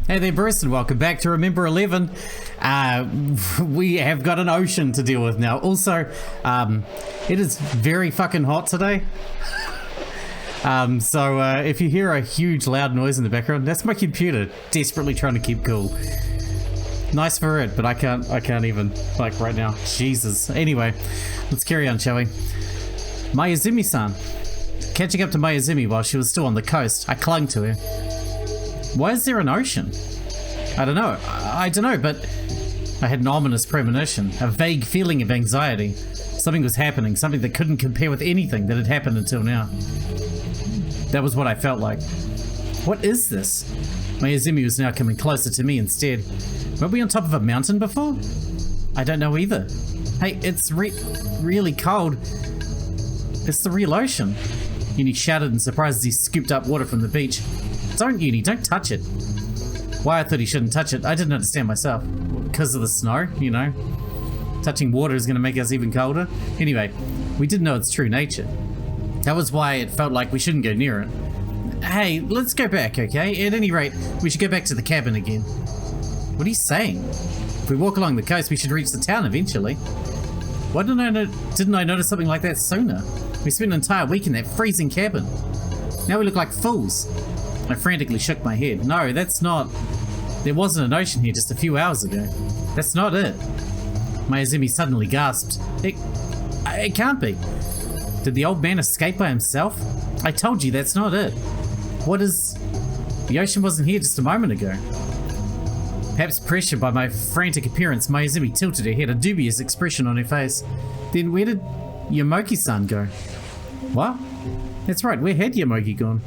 Hey there, Bruce, and welcome back to Remember 11. We have got an ocean to deal with now. Also, it is very fucking hot today. So if you hear a huge loud noise in the background, that's my computer desperately trying to keep cool. Nice for it, but I can't even, like, right now. Jesus. Anyway, let's carry on, shall we? Mayuzumi-san. Catching up to Mayuzumi while she was still on the coast, I clung to her. Why is there an ocean? I don't know. I don't know, but I had an ominous premonition, a vague feeling of anxiety. Something was happening, something that couldn't compare with anything that had happened until now. That was what I felt like. What is this? Mayuzumi was now coming closer to me instead. Were we on top of a mountain before? I don't know either. Hey, it's really cold. It's the real ocean. Yuni shouted in surprise as he scooped up water from the beach. Don't, Yuni, don't touch it. Why I thought he shouldn't touch it, I didn't understand myself. Because of the snow, you know. Touching water is going to make us even colder. Anyway, we didn't know its true nature. That was why it felt like we shouldn't go near it. Hey, let's go back, okay? At any rate, we should go back to the cabin again. What are you saying? If we walk along the coast, we should reach the town eventually. Why didn't I notice something like that sooner? We spent an entire week in that freezing cabin. Now we look like fools. I frantically shook my head. No, that's not... There wasn't an ocean here just a few hours ago. That's not it. Mayuzumi suddenly gasped. It can't be. Did the old man escape by himself? I told you that's not it. What is... The ocean wasn't here just a moment ago. Perhaps pressured by my frantic appearance, Mayuzumi tilted her head, a dubious expression on her face. Then where did Yomogi-san go? What? That's right, where had Yomogi gone?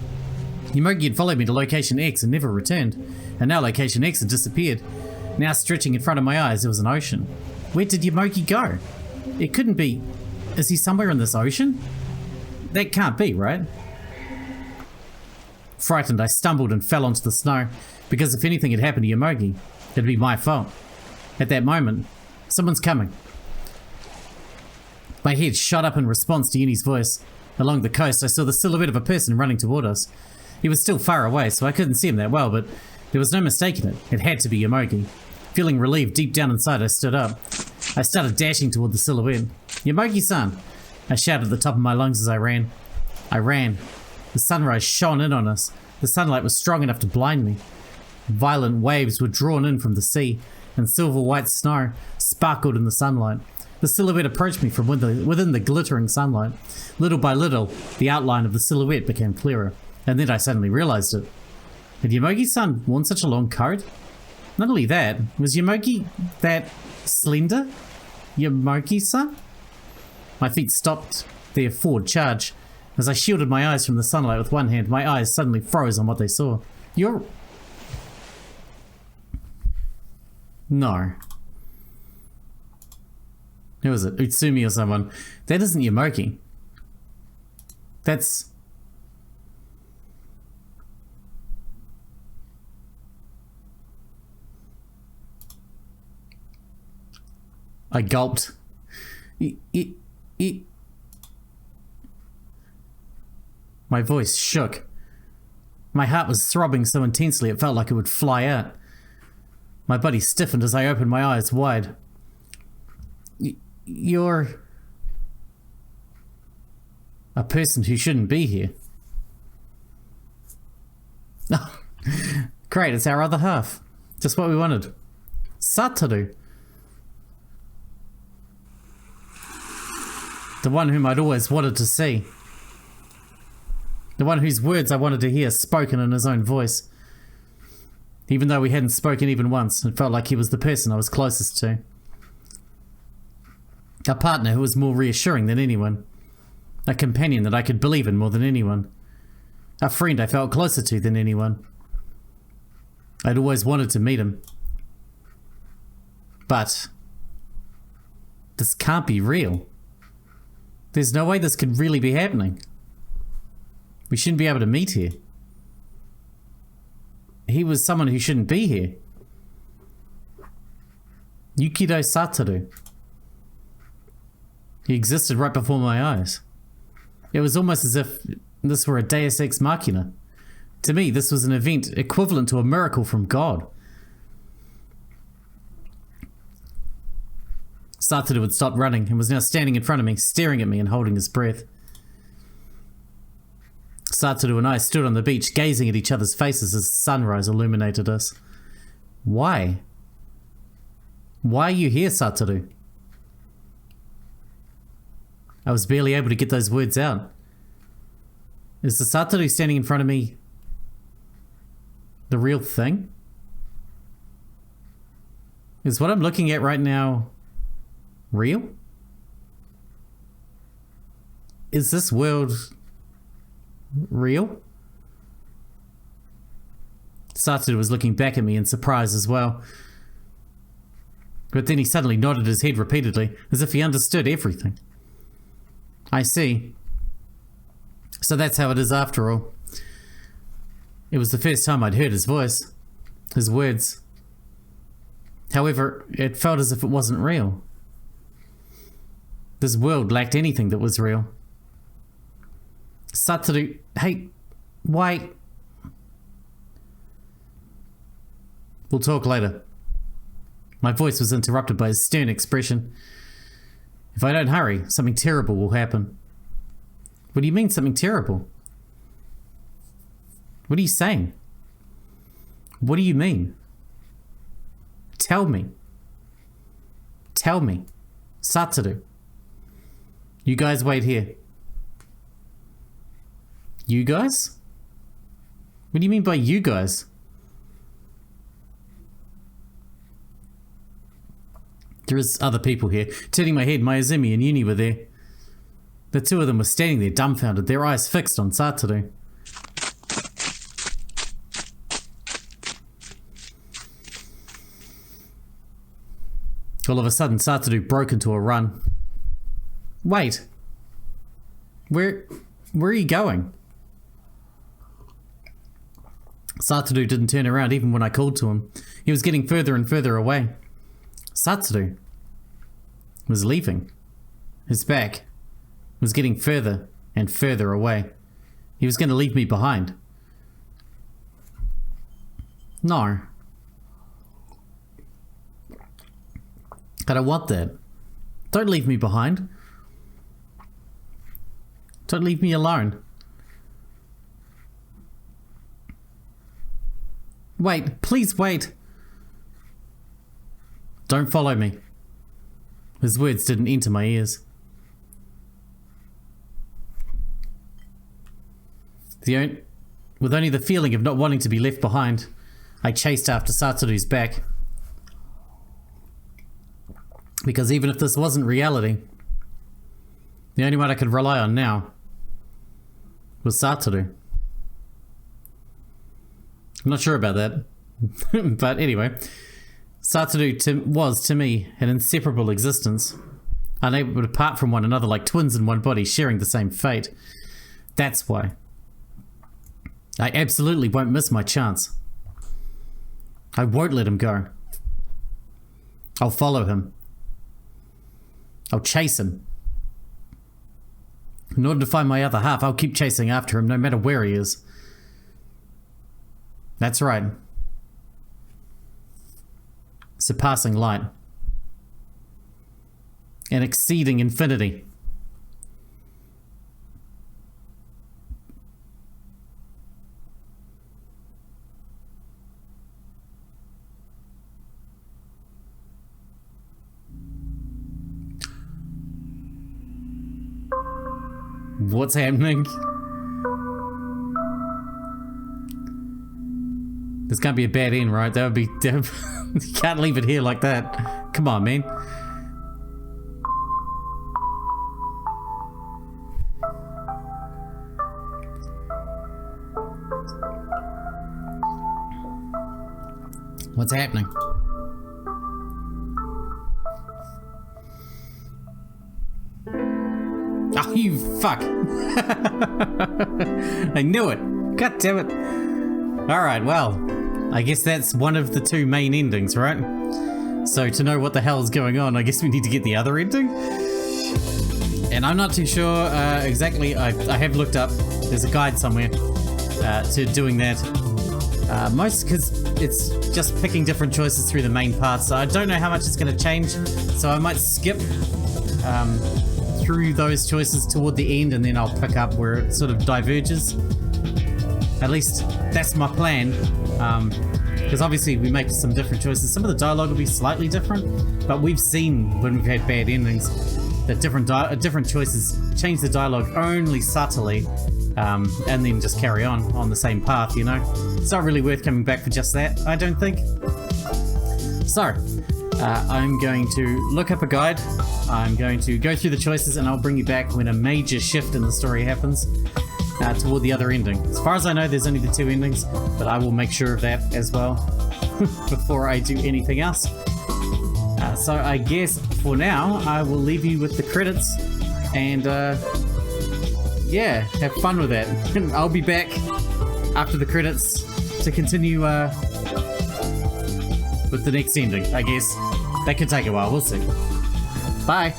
Yomogi had followed me to location X and never returned, and now location X had disappeared. Now stretching in front of my eyes, there was an ocean. Where did Yomogi go? It couldn't be... Is he somewhere in this ocean? That can't be, right? Frightened, I stumbled and fell onto the snow, because if anything had happened to Yomogi, it'd be my fault. At that moment, someone's coming. My head shot up in response to Yuni's voice. Along the coast, I saw the silhouette of a person running toward us. He was still far away, so I couldn't see him that well, but there was no mistaking it. It had to be Yomogi. Feeling relieved deep down inside, I stood up. I started dashing toward the silhouette. Yomogi-san! I shouted at the top of my lungs as I ran. I ran. The sunrise shone in on us. The sunlight was strong enough to blind me. Violent waves were drawn in from the sea, and silver white snow sparkled in the sunlight. The silhouette approached me from within the glittering sunlight. Little by little, the outline of the silhouette became clearer, and then I suddenly realized it. Had Yomogi-san worn such a long coat? Not only that, was Yomogi that slender? Yomogi-san? My feet stopped their forward charge. As I shielded my eyes from the sunlight with one hand, my eyes suddenly froze on what they saw. You're... No. Who is it? Utsumi or someone. That isn't Yomogi. That's... I gulped. My voice shook. My heart was throbbing so intensely it felt like it would fly out. My body stiffened as I opened my eyes wide. You're... a person who shouldn't be here. Oh, great, it's our other half. Just what we wanted. Satoru. The one whom I'd always wanted to see. The one whose words I wanted to hear spoken in his own voice. Even though we hadn't spoken even once, it felt like he was the person I was closest to. A partner who was more reassuring than anyone. A companion that I could believe in more than anyone. A friend I felt closer to than anyone. I'd always wanted to meet him. But... this can't be real. There's no way this could really be happening. We shouldn't be able to meet here. He was someone who shouldn't be here. Yukido Satoru. He existed right before my eyes. It was almost as if this were a Deus Ex Machina. To me, this was an event equivalent to a miracle from God. Satoru had stopped running and was now standing in front of me, staring at me and holding his breath. Satoru and I stood on the beach, gazing at each other's faces as the sunrise illuminated us. Why? Why are you here, Satoru? I was barely able to get those words out. Is the Satoru standing in front of me the real thing? Is what I'm looking at right now real? Is this world real? Satoru was looking back at me in surprise as well. But then he suddenly nodded his head repeatedly, as if he understood everything. I see. So that's how it is after all. It was the first time I'd heard his voice, his words. However, it felt as if it wasn't real. This world lacked anything that was real. Satoru, hey, why? We'll talk later. My voice was interrupted by his stern expression. If I don't hurry, something terrible will happen. What do you mean, something terrible? What are you saying? What do you mean? Tell me. Tell me. Satoru. You guys wait here. You guys? What do you mean by you guys? There is other people here. Turning my head, Mayuzumi and Yuni were there. The two of them were standing there dumbfounded, their eyes fixed on Satoru. All of a sudden, Satoru broke into a run. Wait. Where are you going? Satoru didn't turn around even when I called to him. He was getting further and further away. Satoru was leaving. His back was getting further and further away. He was going to leave me behind. No. I don't want that. Don't leave me behind. Don't leave me alone. Wait, please wait. Don't follow me. His words didn't enter my ears. With only the feeling of not wanting to be left behind, I chased after Satoru's back. Because even if this wasn't reality, the only one I could rely on now was Satoru. I'm not sure about that. But anyway, Satoru was to me an inseparable existence, unable to part from one another like twins in one body, sharing the same fate. That's why. I absolutely won't miss my chance. I won't let him go. I'll follow him. I'll chase him. In order to find my other half, I'll keep chasing after him no matter where he is. That's right. Surpassing light. And exceeding infinity. What's happening? This can't be a bad end, right? That would be... You can't leave it here like that. Come on, man. What's happening? Oh, you fuck. I knew it. God damn it. Alright, well, I guess that's one of the two main endings, right? So to know what the hell is going on, I guess we need to get the other ending? And I'm not too sure exactly. I have looked up. There's a guide somewhere. to doing that. Most because it's just picking different choices through the main path, so I don't know how much it's going to change, so I might skip through those choices toward the end, and then I'll pick up where it sort of diverges. At least that's my plan, because obviously we make some different choices. Some of the dialogue will be slightly different, but we've seen when we've had bad endings that different choices change the dialogue only subtly, and then just carry on the same path, you know? It's not really worth coming back for just that, I don't think. So, I'm going to look up a guide, I'm going to go through the choices, and I'll bring you back when a major shift in the story happens toward the other ending. As far as I know, there's only the 2 endings, but I will make sure of that as well before I do anything else. So I guess for now, I will leave you with the credits, and yeah, have fun with that. I'll be back after the credits to continue with the next ending, I guess. That could take a while, we'll see. Bye!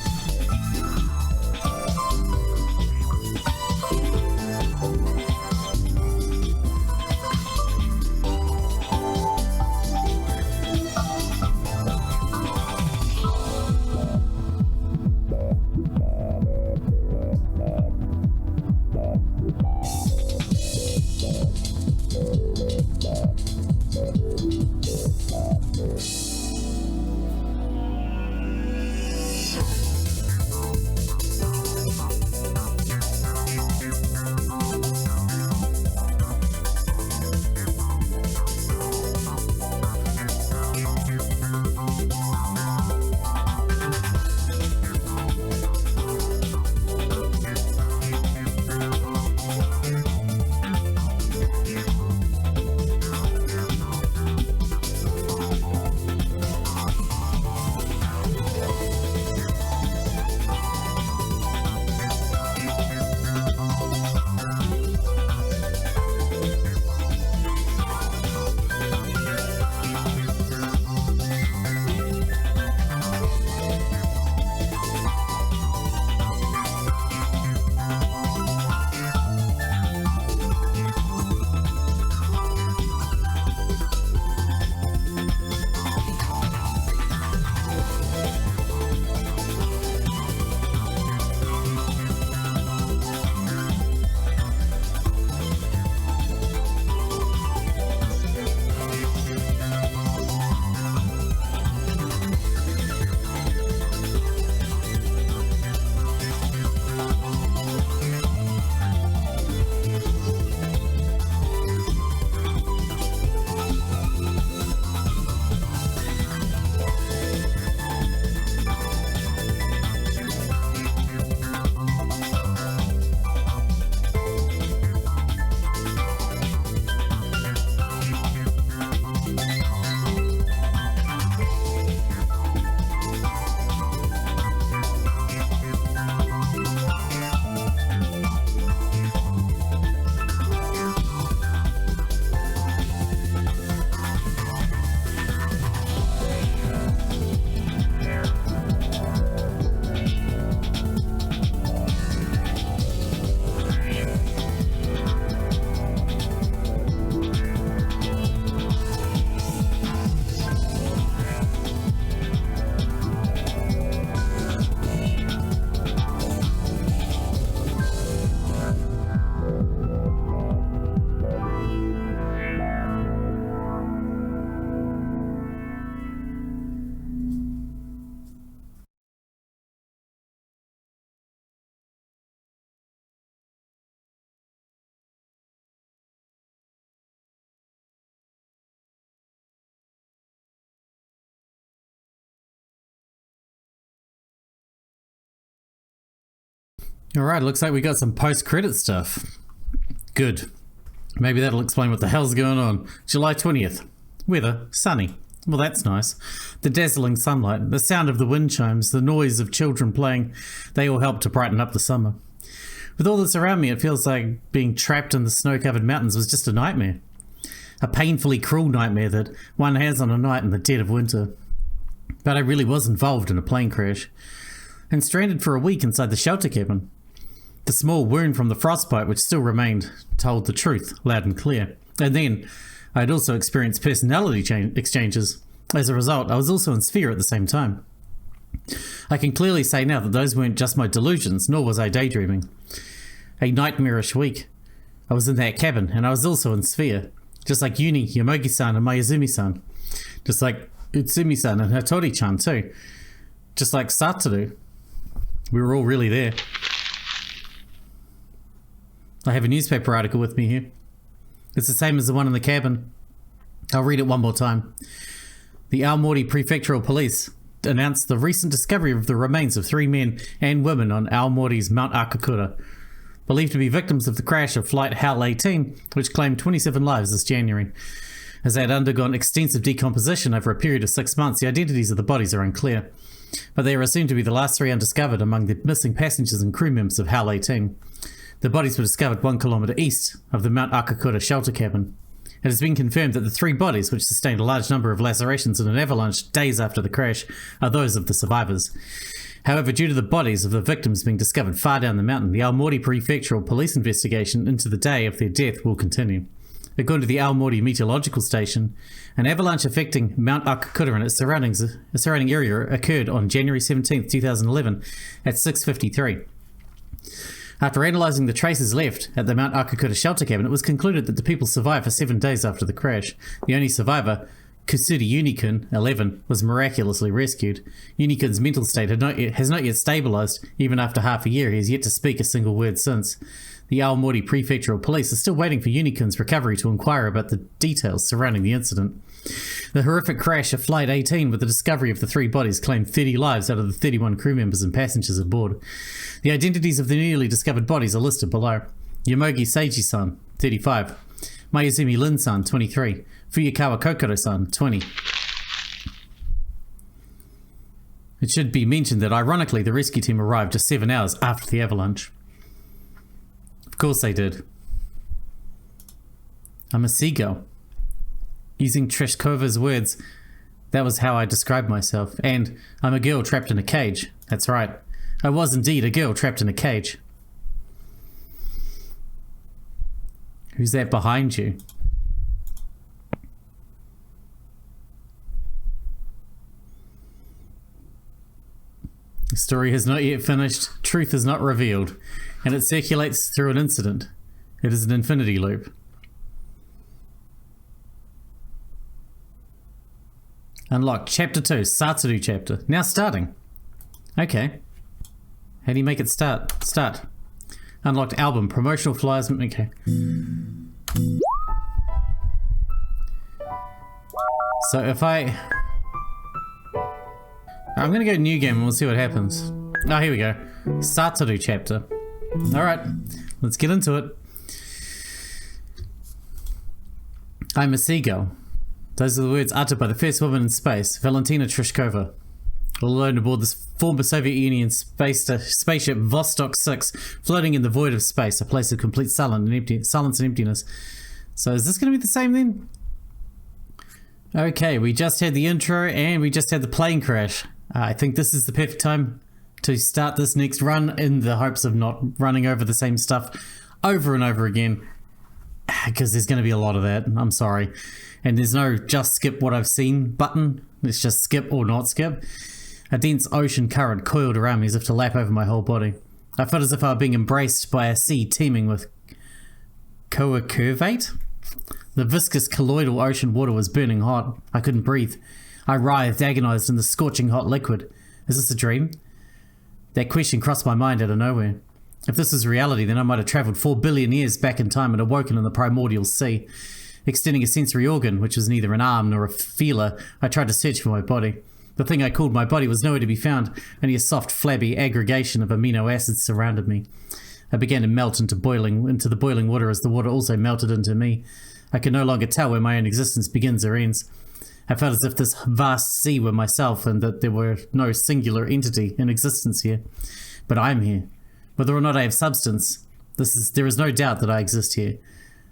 Alright, looks like we got some post-credit stuff. Good. Maybe that'll explain what the hell's going on. July 20th. Weather, sunny. Well, that's nice. The dazzling sunlight, the sound of the wind chimes, the noise of children playing, they all help to brighten up the summer. With all this around me, it feels like being trapped in the snow-covered mountains was just a nightmare. A painfully cruel nightmare that one has on a night in the dead of winter. But I really was involved in a plane crash, and stranded for a week inside the shelter cabin. The small wound from the frostbite, which still remained, told the truth, loud and clear. And then, I had also experienced personality exchanges. As a result, I was also in SPHIA at the same time. I can clearly say now that those weren't just my delusions, nor was I daydreaming. A nightmarish week. I was in that cabin, and I was also in SPHIA. Just like Yuni, Yomogi-san, and Mayuzumi-san. Just like Utsumi-san and Hattori-chan too. Just like Satoru. We were all really there. I have a newspaper article with me here. It's the same as the one in the cabin. I'll read it one more time. The Aomori Prefectural Police announced the recent discovery of the remains of 3 men and women on Aomori's Mount Akakura, believed to be victims of the crash of Flight HAL 18, which claimed 27 lives this January. As they had undergone extensive decomposition over a period of 6 months, the identities of the bodies are unclear, but they are assumed to be the last 3 undiscovered among the missing passengers and crew members of HAL 18. The bodies were discovered 1 kilometre east of the Mount Akakura shelter cabin. It has been confirmed that the 3 bodies, which sustained a large number of lacerations in an avalanche days after the crash, are those of the survivors. However, due to the bodies of the victims being discovered far down the mountain, the Aomori Prefectural Police investigation into the day of their death will continue. According to the Aomori Meteorological Station, an avalanche affecting Mount Akakura and its surrounding area occurred on January 17, 2011 at 6:53. After analysing the traces left at the Mount Akakura shelter cabin, it was concluded that the people survived for 7 days after the crash. The only survivor, Kusuda Yuni, 11, was miraculously rescued. Yuni-kun's mental state has not yet stabilised. Even after half a year, he has yet to speak a single word since. The Aomori Prefectural Police are still waiting for Yuni-kun's recovery to inquire about the details surrounding the incident. The horrific crash of Flight 18 with the discovery of the 3 bodies claimed 30 lives out of the 31 crew members and passengers aboard. The identities of the newly discovered bodies are listed below. Yomogi Seiji-san, 35. Mayuzumi Lin-san, 23. Uyukawa Kokoro-san, 20. It should be mentioned that ironically the rescue team arrived just 7 hours after the avalanche. Of course they did. I'm a seagull. Using Treshkova's words, that was how I described myself. And I'm a girl trapped in a cage. That's right. I was indeed a girl trapped in a cage. Who's that behind you? The story has not yet finished. Truth is not revealed. And it circulates through an incident. It is an infinity loop. Unlocked. Chapter 2. Satoru chapter. Now starting. Okay. How do you make it start? Start. Unlocked album. Promotional flyers. Okay. So if I'm going to go new game and we'll see what happens. Oh, here we go. Satoru chapter. Alright. Let's get into it. I'm a seagull. Those are the words uttered by the first woman in space, Valentina Tereshkova. All alone aboard this former Soviet Union spaceship Vostok 6, floating in the void of space, a place of complete silence and emptiness. So is this going to be the same then? Okay, we just had the intro and we just had the plane crash. I think this is the perfect time to start this next run in the hopes of not running over the same stuff over and over again, because there's going to be a lot of that. I'm sorry. And there's no just skip what I've seen button. It's just skip or not skip. A dense ocean current coiled around me as if to lap over my whole body. I felt as if I were being embraced by a sea teeming with coacurvate. The viscous colloidal ocean water was burning hot. I couldn't breathe. I writhed, agonized in the scorching hot liquid. Is this a dream? That question crossed my mind out of nowhere. If this is reality, then I might have travelled 4 billion years back in time and awoken in the primordial sea. Extending a sensory organ, which was neither an arm nor a feeler, I tried to search for my body. The thing I called my body was nowhere to be found, only a soft, flabby aggregation of amino acids surrounded me. I began to melt into the boiling water as the water also melted into me. I could no longer tell where my own existence begins or ends. I felt as if this vast sea were myself and that there were no singular entity in existence here. But I am here. Whether or not I have substance, there is no doubt that I exist here.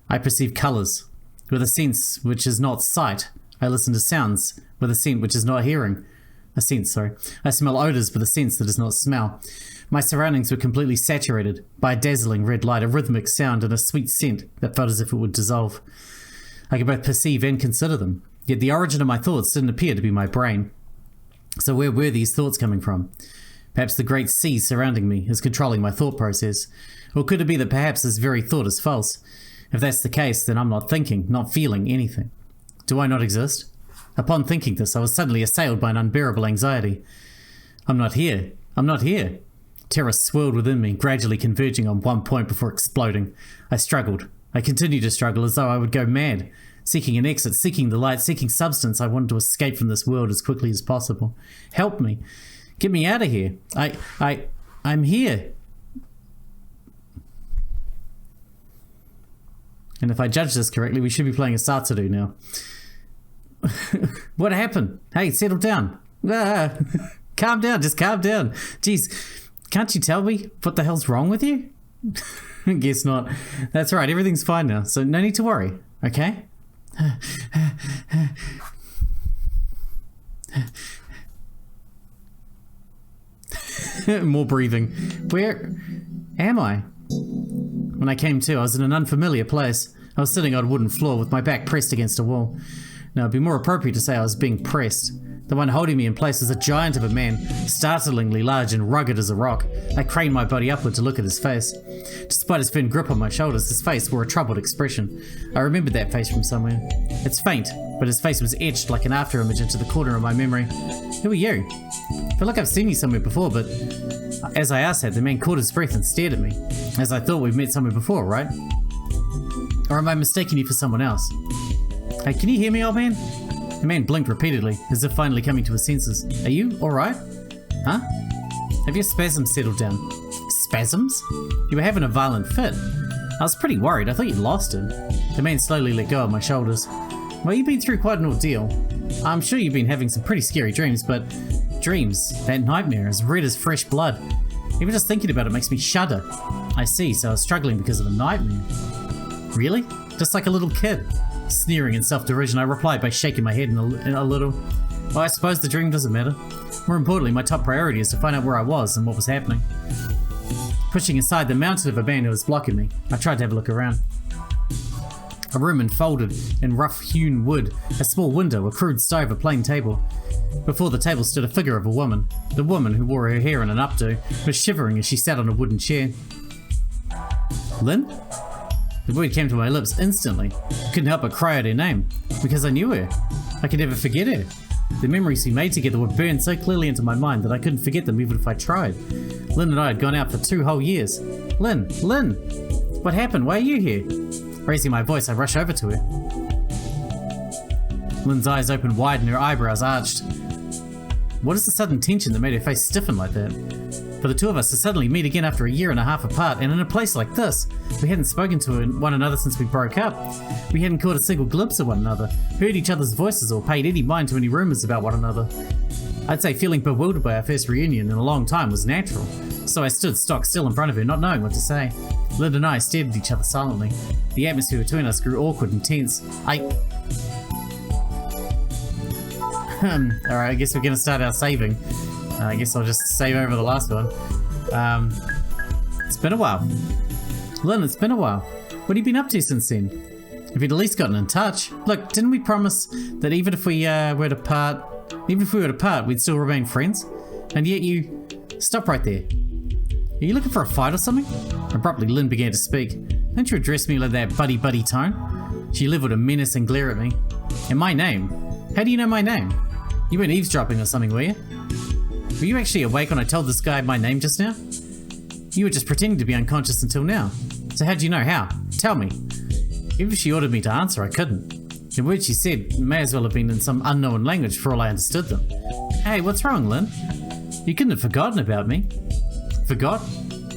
I perceive colours. With a sense which is not sight, I listen to sounds with a scent which is not hearing. A sense, sorry. I smell odors with a sense that is not smell. My surroundings were completely saturated by a dazzling red light, a rhythmic sound, and a sweet scent that felt as if it would dissolve. I could both perceive and consider them, yet the origin of my thoughts didn't appear to be my brain. So where were these thoughts coming from? Perhaps the great sea surrounding me is controlling my thought process. Or could it be that perhaps this very thought is false? If that's the case, then I'm not thinking, not feeling anything. Do I not exist? Upon thinking this, I was suddenly assailed by an unbearable anxiety. I'm not here. I'm not here. Terror swirled within me, gradually converging on one point before exploding. I struggled. I continued to struggle as though I would go mad. Seeking an exit, seeking the light, seeking substance, I wanted to escape from this world as quickly as possible. Help me. Get me out of here. I'm here. And if I judge this correctly, we should be playing a Satsuru now. What happened? Hey, settle down. Calm down, just calm down. Jeez, can't you tell me what the hell's wrong with you? Guess not. That's right, everything's fine now, so no need to worry, okay? More breathing. Where am I? When I came to, I was in an unfamiliar place. I was sitting on a wooden floor with my back pressed against a wall. Now, it'd be more appropriate to say I was being pressed. The one holding me in place was a giant of a man, startlingly large and rugged as a rock. I craned my body upward to look at his face. Despite his firm grip on my shoulders, his face wore a troubled expression. I remembered that face from somewhere. It's faint, but his face was etched like an afterimage into the corner of my memory. Who are you? I feel like I've seen you somewhere before, but as I asked that, the man caught his breath and stared at me. As I thought we've met somewhere before, right? Or am I mistaking you for someone else? Hey, can you hear me, old man? The man blinked repeatedly, as if finally coming to his senses. Are you alright? Huh? Have your spasms settled down? Spasms? You were having a violent fit. I was pretty worried. I thought you'd lost it. The man slowly let go of my shoulders. Well, you've been through quite an ordeal. I'm sure you've been having some pretty scary dreams, but dreams, that nightmare, as red as fresh blood. Even just thinking about it makes me shudder. I see, so I was struggling because of a nightmare. Really? Just like a little kid? Sneering in self-derision, I replied by shaking my head in a little. Well, I suppose the dream doesn't matter. More importantly, my top priority is to find out where I was and what was happening. Pushing aside the mountain of a man who was blocking me, I tried to have a look around. A room enfolded in rough-hewn wood, a small window, a crude stove, a plain table. Before the table stood a figure of a woman. The woman, who wore her hair in an updo, was shivering as she sat on a wooden chair. Lin? The word came to my lips instantly. Couldn't help but cry out her name, because I knew her. I could never forget her. The memories we made together were burned so clearly into my mind that I couldn't forget them even if I tried. Lin and I had gone out for 2 whole years. Lin! Lin! What happened? Why are you here? Raising my voice, I rush over to her. Lin's eyes opened wide and her eyebrows arched. What is the sudden tension that made her face stiffen like that? For the two of us to suddenly meet again after a year and a half apart, and in a place like this. We hadn't spoken to one another since we broke up. We hadn't caught a single glimpse of one another, heard each other's voices, or paid any mind to any rumours about one another. I'd say feeling bewildered by our first reunion in a long time was natural, so I stood stock still in front of her, not knowing what to say. Lynn and I stared at each other silently. The atmosphere between us grew awkward and tense. Alright, I guess we're gonna start our saving. I guess I'll just save over the last one. It's been a while. Lynn, it's been a while. What have you been up to since then? Have you at least gotten in touch? Look, didn't we promise that even if we were to part, we'd still remain friends? And yet you... Stop right there. Are you looking for a fight or something? Abruptly, Lynn began to speak. Don't you address me like that buddy-buddy tone? She leveled a menacing glare at me. And my name? How do you know my name? You weren't eavesdropping or something, were you? Were you actually awake when I told this guy my name just now? You were just pretending to be unconscious until now. So how'd you know? How? Tell me. Even if she ordered me to answer, I couldn't. The words she said may as well have been in some unknown language for all I understood them. Hey, what's wrong, Lynn? You couldn't have forgotten about me. Forgot?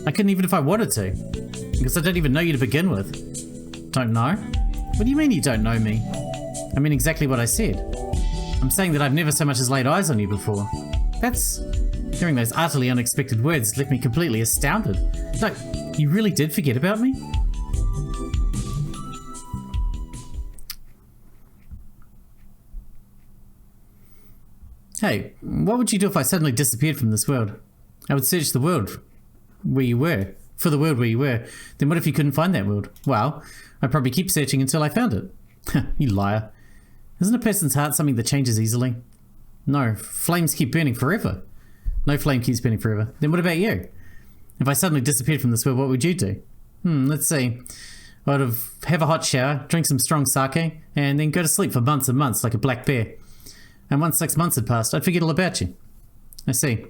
I couldn't even if I wanted to. Because I don't even know you to begin with. Don't know? What do you mean you don't know me? I mean exactly what I said. I'm saying that I've never so much as laid eyes on you before. That's... Hearing those utterly unexpected words left me completely astounded. No, you really did forget about me? Hey, what would you do if I suddenly disappeared from this world? I would search the world where you were. For the world where you were. Then what if you couldn't find that world? Well, I'd probably keep searching until I found it. You liar. Isn't a person's heart something that changes easily? No, flames keep burning forever. No flame keeps burning forever. Then what about you? If I suddenly disappeared from this world, what would you do? Let's see. I'd have a hot shower, drink some strong sake, and then go to sleep for months and months like a black bear. And once 6 months had passed, I'd forget all about you. I see.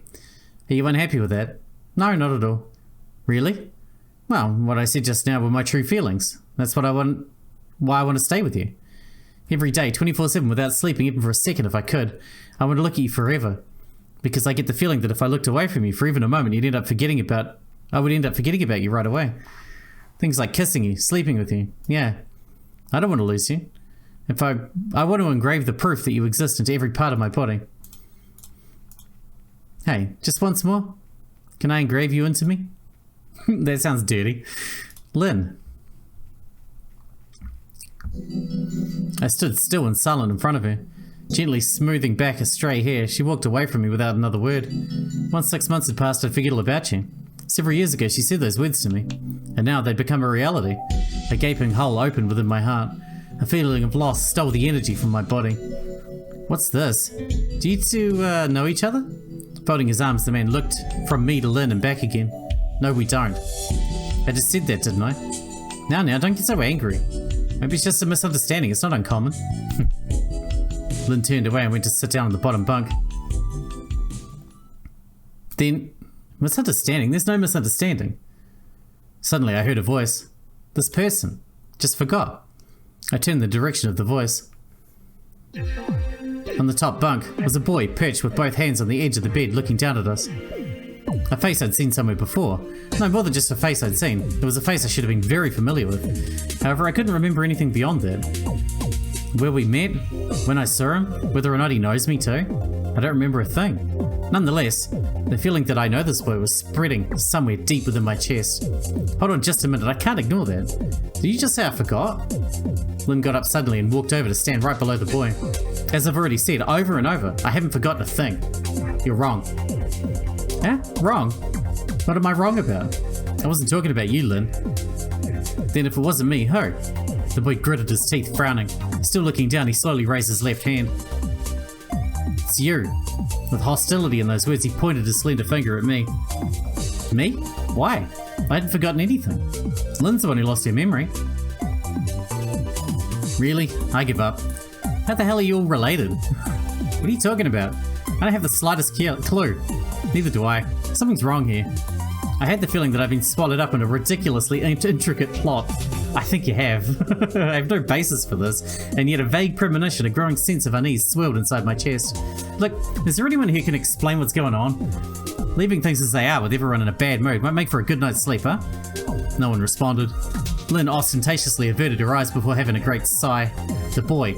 Are you unhappy with that? No, not at all. Really? Well, what I said just now were my true feelings. That's what I want. Why I want to stay with you. Every day, 24/7, without sleeping even for a second if I could. I want to look at you forever. Because I get the feeling that if I looked away from you for even a moment, I would end up forgetting about you right away. Things like kissing you, sleeping with you. Yeah. I don't want to lose you. I want to engrave the proof that you exist into every part of my body. Hey, just once more? Can I engrave you into me? That sounds dirty. Lin. I stood still and silent in front of her. Gently smoothing back her stray hair, she walked away from me without another word. Once 6 months had passed, I'd forget all about you. Several years ago, she said those words to me. And now they'd become a reality. A gaping hole opened within my heart. A feeling of loss stole the energy from my body. What's this? Do you two know each other? Folding his arms, the man looked from me to Lin and back again. No, we don't. I just said that, didn't I? Now, don't get so angry. Maybe it's just a misunderstanding. It's not uncommon. Lin turned away and went to sit down on the bottom bunk. Then, misunderstanding? There's no misunderstanding. Suddenly I heard a voice. This person. Just forgot. I turned the direction of the voice. On the top bunk was a boy perched with both hands on the edge of the bed looking down at us. A face I'd seen somewhere before. No more than just a face I'd seen. It was a face I should have been very familiar with. However, I couldn't remember anything beyond that. Where we met, when I saw him, whether or not he knows me too, I don't remember a thing. Nonetheless, the feeling that I know this boy was spreading somewhere deep within my chest. Hold on just a minute, I can't ignore that. Did you just say I forgot? Lin got up suddenly and walked over to stand right below the boy. As I've already said over and over, I haven't forgotten a thing. You're wrong. Huh? Wrong? What am I wrong about? I wasn't talking about you, Lin. Then if it wasn't me, who? The boy gritted his teeth, frowning. Still looking down, he slowly raised his left hand. It's you. With hostility in those words, he pointed his slender finger at me. Me? Why? I hadn't forgotten anything. Lin's the one who lost her memory. Really? I give up. How the hell are you all related? What are you talking about? I don't have the slightest clue. Neither do I. Something's wrong here. I had the feeling that I've been swallowed up in a ridiculously intricate plot. I think you have. I have no basis for this, and yet a vague premonition, a growing sense of unease swirled inside my chest. Look, is there anyone who can explain what's going on? Leaving things as they are with everyone in a bad mood might make for a good night's sleep, huh? No one responded. Lin ostentatiously averted her eyes before having a great sigh. The boy.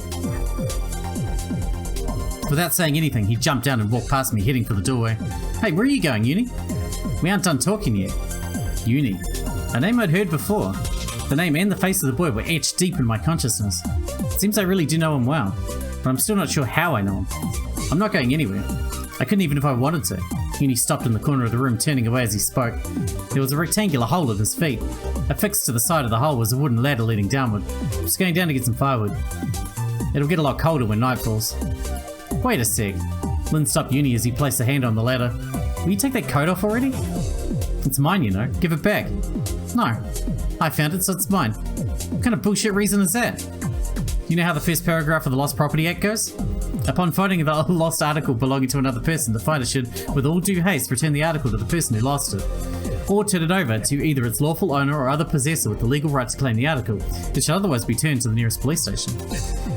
Without saying anything, he jumped down and walked past me, heading for the doorway. Hey, where are you going, Uni? We aren't done talking yet. Uni. A name I'd heard before. The name and the face of the boy were etched deep in my consciousness. It seems I really do know him well, but I'm still not sure how I know him. I'm not going anywhere. I couldn't even if I wanted to. Uni stopped in the corner of the room, turning away as he spoke. There was a rectangular hole at his feet. Affixed to the side of the hole was a wooden ladder leading downward. Just going down to get some firewood. It'll get a lot colder when night falls. Wait a sec. Lin stopped Uni as he placed a hand on the ladder. Will you take that coat off already? It's mine, you know. Give it back. No. I found it, so it's mine. What kind of bullshit reason is that? You know how the first paragraph of the Lost Property Act goes? Upon finding the lost article belonging to another person, the finder should, with all due haste, return the article to the person who lost it. Or turn it over to either its lawful owner or other possessor with the legal right to claim the article. It should otherwise be turned to the nearest police station.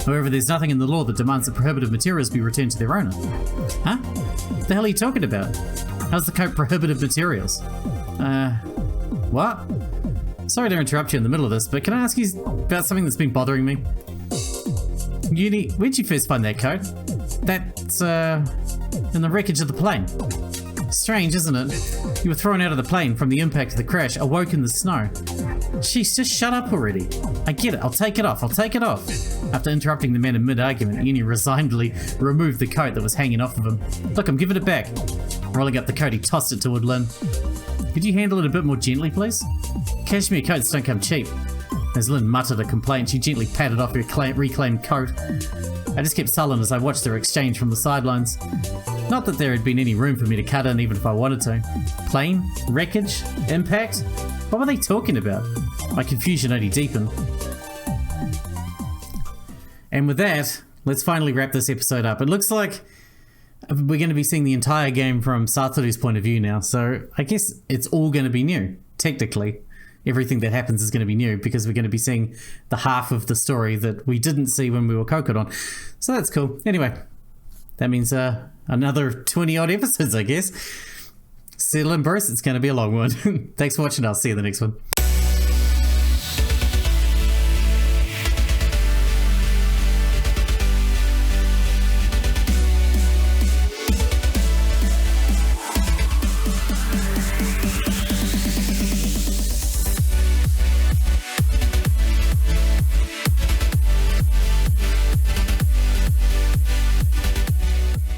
However, there's nothing in the law that demands that prohibited materials be returned to their owner. Huh? What the hell are you talking about? How's the coat prohibited materials? What? Sorry to interrupt you in the middle of this, but can I ask you about something that's been bothering me? Uni, where'd you first find that coat? That's, in the wreckage of the plane. Strange, isn't it? You were thrown out of the plane from the impact of the crash, awoke in the snow. Jeez, just shut up already. I get it. I'll take it off. I'll take it off. After interrupting the man in mid-argument, Yuni resignedly removed the coat that was hanging off of him. Look, I'm giving it back. Rolling up the coat, he tossed it toward Lin. Could you handle it a bit more gently, please? Cashmere coats don't come cheap. As Lin muttered a complaint, she gently patted off her reclaimed coat. I just kept sullen as I watched their exchange from the sidelines. Not that there had been any room for me to cut in even if I wanted to. Plane? Wreckage? Impact? What were they talking about? My confusion only deepened. And with that, let's finally wrap this episode up. It looks like we're going to be seeing the entire game from Satoru's point of view now, so I guess it's all going to be new, technically. Everything that happens is going to be new because we're going to be seeing the half of the story that we didn't see when we were Kokoro. So that's cool. Anyway, that means another 20-odd episodes, I guess. Settle in, Bruce. It's going to be a long one. Thanks for watching. I'll see you in the next one.